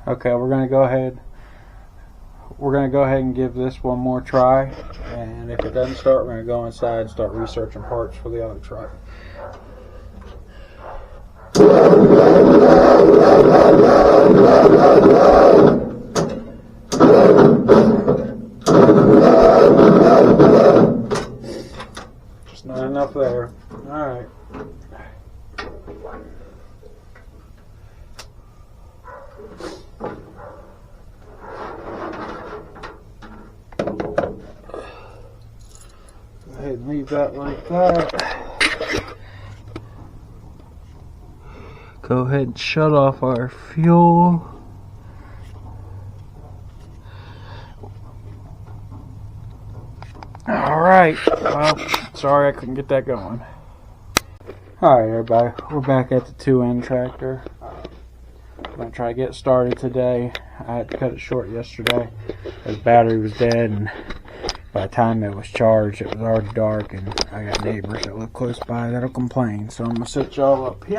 Okay, we're gonna go ahead and give this one more try, and if it doesn't start, we're gonna go inside and start researching parts for the other truck. Just not enough there. Alright. Go ahead and leave that like that. Go ahead and shut off our fuel. Alright, well, sorry I couldn't get that going. Alright everybody, we're back at the 2N tractor. I'm going to try to get started today. I had to cut it short yesterday. The battery was dead, and by the time it was charged it was already dark, and I got neighbors that live close by that'll complain. So I'm going to set y'all up here.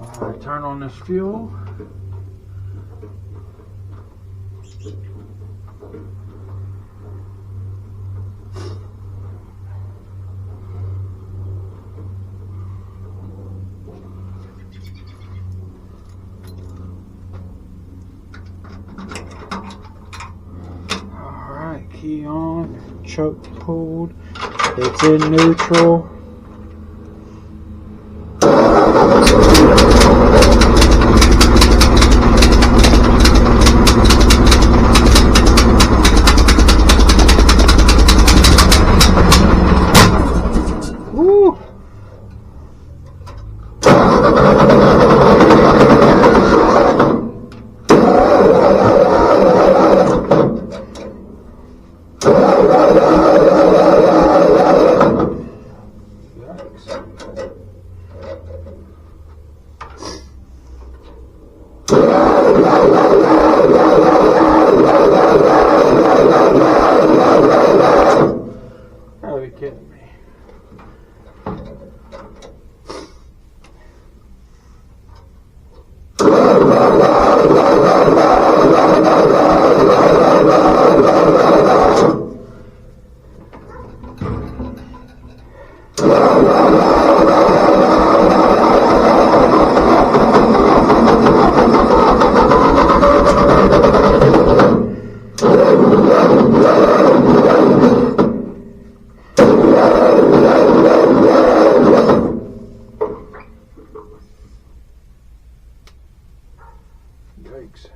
Alright, turn on this fuel. Key on, choke pulled, it's in neutral. Woo! Are you kidding me? Yikes.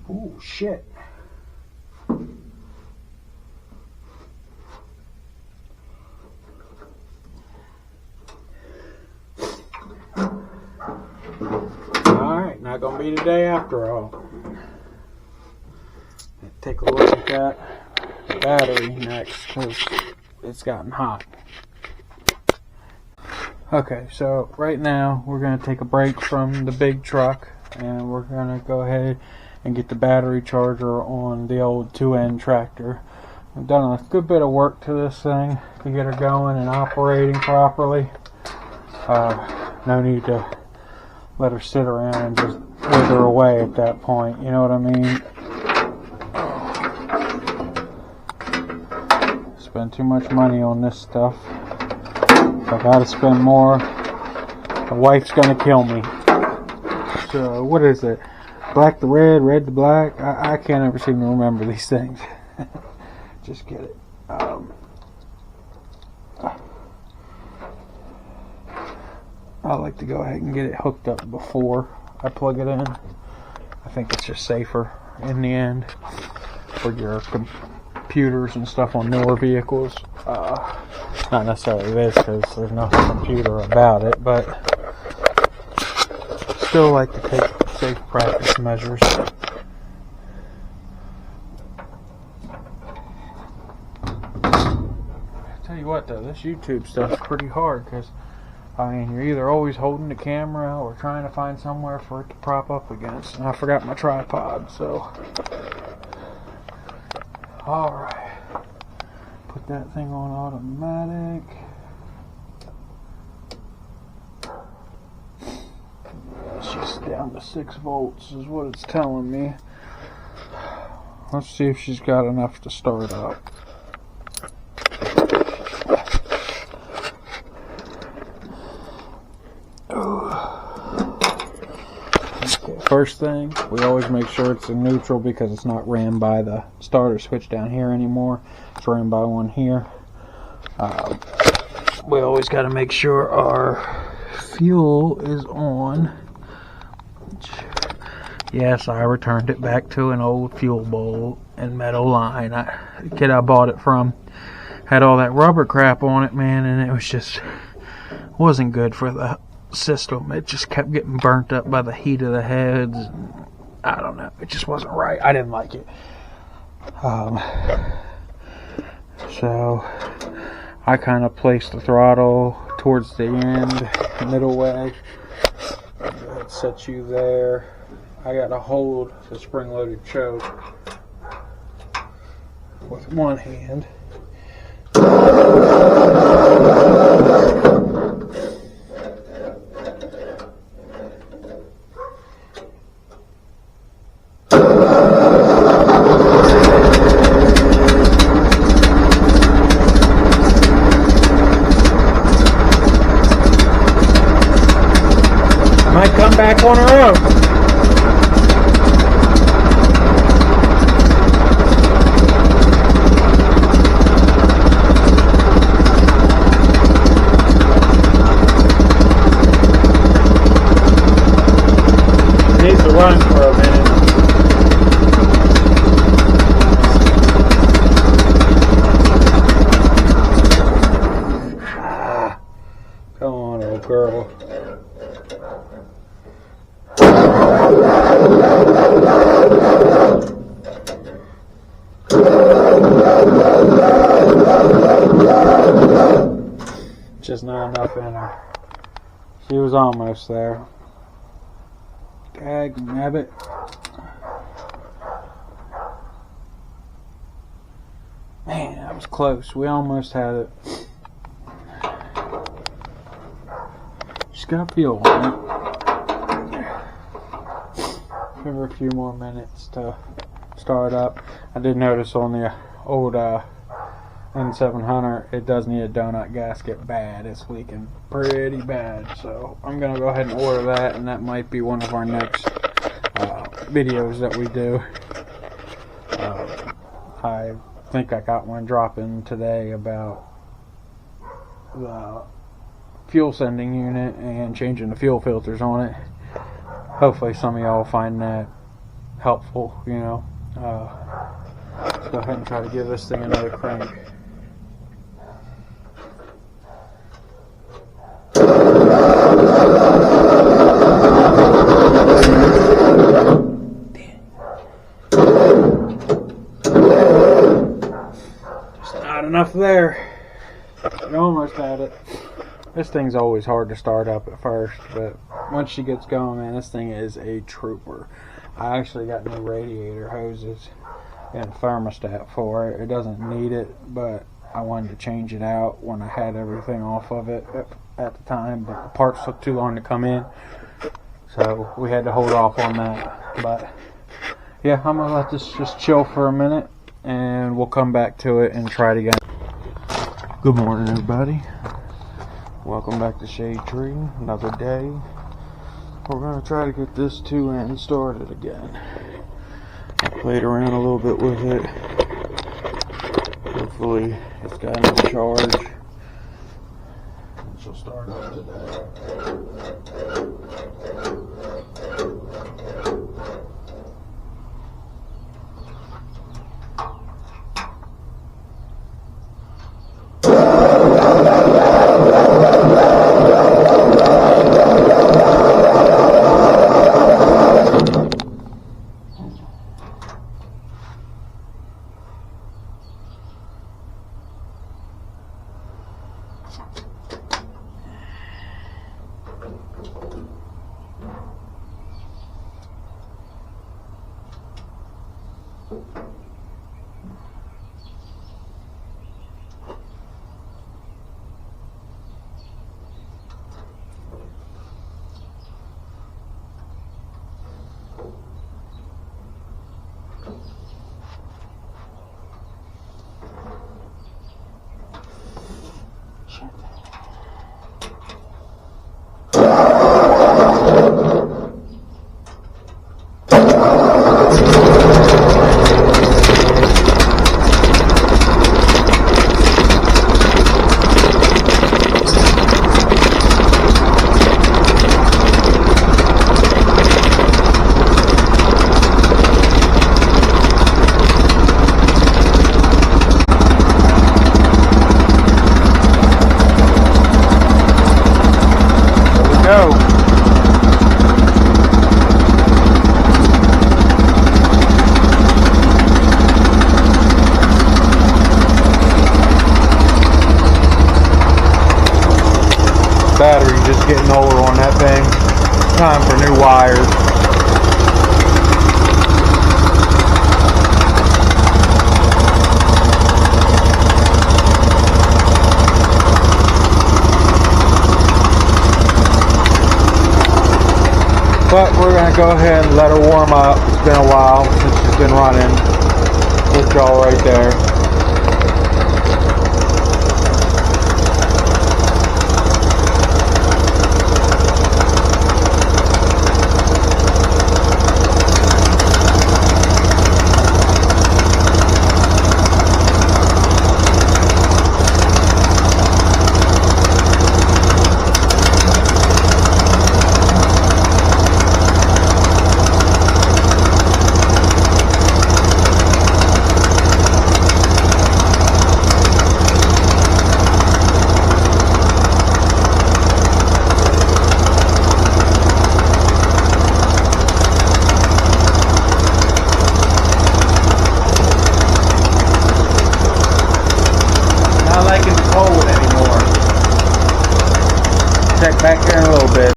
Oh shit. Alright, not gonna be today after all. Take a look at that battery next, because it's gotten hot. Okay, so right now we're going to take a break from the big truck, and we're going to go ahead and get the battery charger on the old 2N tractor. I've done a good bit of work to this thing to get her going and operating properly. No need to let her sit around and just wither away at that point, you know what I mean? Spend too much money on this stuff. If I gotta spend more, the wife's gonna kill me. So, what is it? Black to red, red to black? I can't ever seem to remember these things. Just get it. I like to go ahead and get it hooked up before I plug it in. I think it's just safer in the end for your computers and stuff on newer vehicles. Not necessarily this, because there's nothing computer about it, but still like to take safe practice measures. Tell you what though, this YouTube stuff's pretty hard, because I mean, you're either always holding the camera or trying to find somewhere for it to prop up against. And I forgot my tripod, so. Alright. Put that thing on automatic. She's down to 6 volts is what it's telling me. Let's see if she's got enough to start up. First thing, we always make sure it's in neutral because it's not ran by the starter switch down here anymore. It's ran by one here. We always got to make sure our fuel is on. Yes, I returned it back to an old fuel bowl and metal line. The kid I bought it from had all that rubber crap on it, man, and it was just wasn't good for the system. It just kept getting burnt up by the heat of the heads. I don't know, it just wasn't right. I didn't like it. So I kind of placed the throttle towards the end, middle way. That sets you there. I got to hold the spring-loaded choke with one hand. Might come back on her own. Needs to run for a minute. Come on, old girl. Just not enough in her. She was almost there. Dag nabbit. Man, that was close. We almost had it. Just got fuel on it. Give her a few more minutes to start up. I did notice on the old N700 it does need a donut gasket bad. It's leaking pretty bad, so I'm gonna go ahead and order that, and that might be one of our next videos that we do. I think I got one dropping today about the fuel sending unit and changing the fuel filters on it. Hopefully some of y'all find that helpful, you know. Let's go ahead and try to give this thing another crank. Just not enough there. You almost had it. This thing's always hard to start up at first, but once she gets going, man, this thing is a trooper. I actually got new radiator hoses and thermostat for it. It doesn't need it, but I wanted to change it out when I had everything off of it at the time, but the parts took too long to come in, so we had to hold off on that. But yeah, I'm gonna let this just chill for a minute, and we'll come back to it and try it again. Good morning, everybody. Welcome back to Shade Tree. Another day. We're going to try to get this 2N started again. I played around a little bit with it. Hopefully it's got enough charge. She'll start up today. go. Battery just getting older on that thing. Time for new wires. But we're going to go ahead and let her warm up. It's been a while since she's been running. With y'all right there.